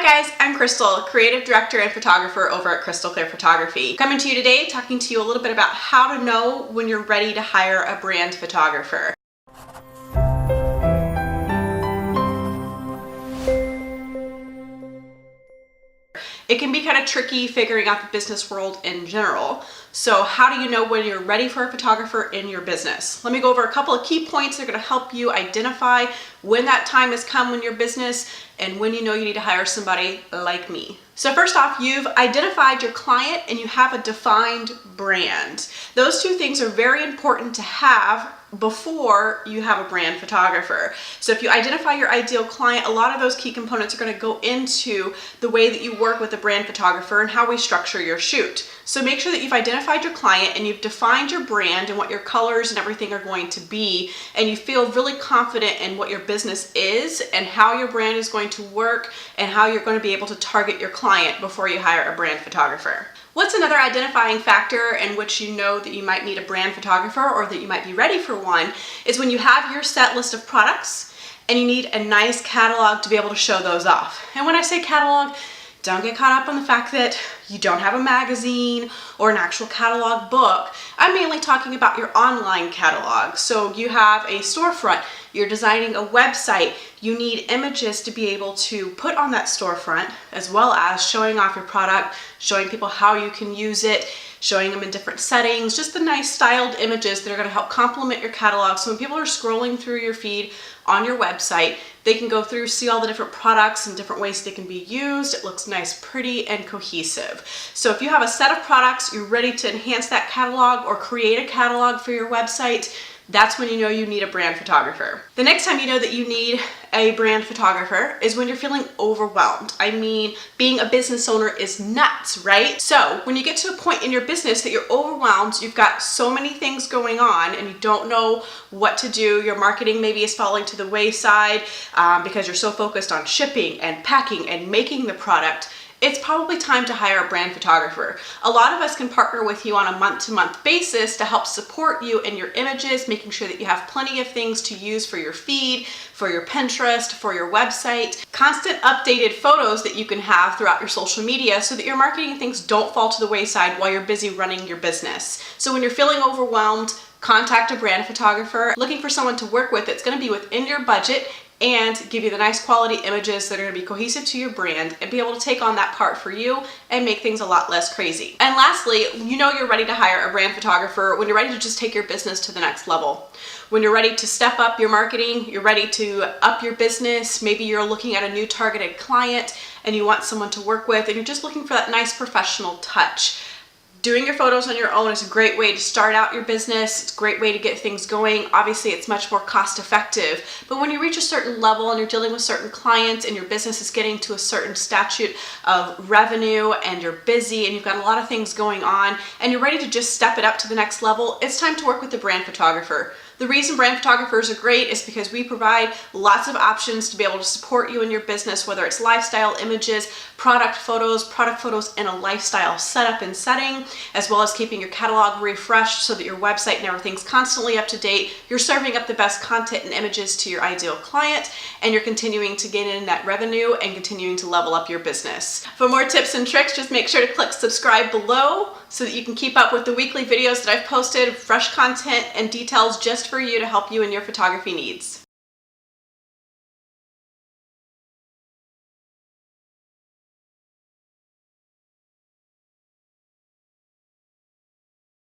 Hi guys, I'm Crystal, Creative Director and Photographer over at Crystal Clear Photography. Coming to you today, talking to you a little bit about how to know when you're ready to hire a brand photographer. It can be kind of tricky figuring out the business world in general. So how do you know when you're ready for a photographer in your business? Let me go over a couple of key points that are going to help you identify when that time has come in your business and when you know you need to hire somebody like me. So first off, you've identified your client and you have a defined brand. Those two things are very important to have before you have a brand photographer. So if you identify your ideal client, a lot of those key components are going to go into the way that you work with a brand photographer and how we structure your shoot. So make sure that you've identified your client and you've defined your brand and what your colors and everything are going to be, and you feel really confident in what your business is and how your brand is going to work and how you're going to be able to target your client before you hire a brand photographer. What's another identifying factor in which you know that you might need a brand photographer or that you might be ready for one is when you have your set list of products and you need a nice catalog to be able to show those off. And when I say catalog, don't get caught up on the fact that you don't have a magazine or an actual catalog book. I'm mainly talking about your online catalog. So you have a storefront, you're designing a website, you need images to be able to put on that storefront, as well as showing off your product, showing people how you can use it, showing them in different settings, just the nice styled images that are going to help complement your catalog. So when people are scrolling through your feed on your website, they can go through, see all the different products and different ways they can be used. It looks nice, pretty, and cohesive. So if you have a set of products, you're ready to enhance that catalog or create a catalog for your website, that's when you know you need a brand photographer. The next time you know that you need a brand photographer is when you're feeling overwhelmed. I mean, being a business owner is nuts, right? So when you get to a point in your business that you're overwhelmed, you've got so many things going on and you don't know what to do, your marketing maybe is falling to the wayside because you're so focused on shipping and packing and making the product, it's probably time to hire a brand photographer. A lot of us can partner with you on a month-to-month basis to help support you in your images, making sure that you have plenty of things to use for your feed, for your Pinterest, for your website, constant updated photos that you can have throughout your social media so that your marketing things don't fall to the wayside while you're busy running your business. So when you're feeling overwhelmed, contact a brand photographer, looking for someone to work with that's going to be within your budget and give you the nice quality images that are going to be cohesive to your brand and be able to take on that part for you and make things a lot less crazy. And lastly, you know you're ready to hire a brand photographer when you're ready to just take your business to the next level. When you're ready to step up your marketing, you're ready to up your business, maybe you're looking at a new targeted client and you want someone to work with and you're just looking for that nice professional touch. Doing your photos on your own is a great way to start out your business. It's a great way to get things going. Obviously, it's much more cost effective. But when you reach a certain level and you're dealing with certain clients and your business is getting to a certain statute of revenue and you're busy and you've got a lot of things going on and you're ready to just step it up to the next level, it's time to work with the brand photographer. The reason brand photographers are great is because we provide lots of options to be able to support you in your business, whether it's lifestyle images, product photos in a lifestyle setup and setting, as well as keeping your catalog refreshed so that your website and everything's constantly up to date. You're serving up the best content and images to your ideal client, and you're continuing to gain in that revenue and continuing to level up your business. For more tips and tricks, just make sure to click subscribe below so that you can keep up with the weekly videos that I've posted, fresh content and details just for you to help you in your photography needs.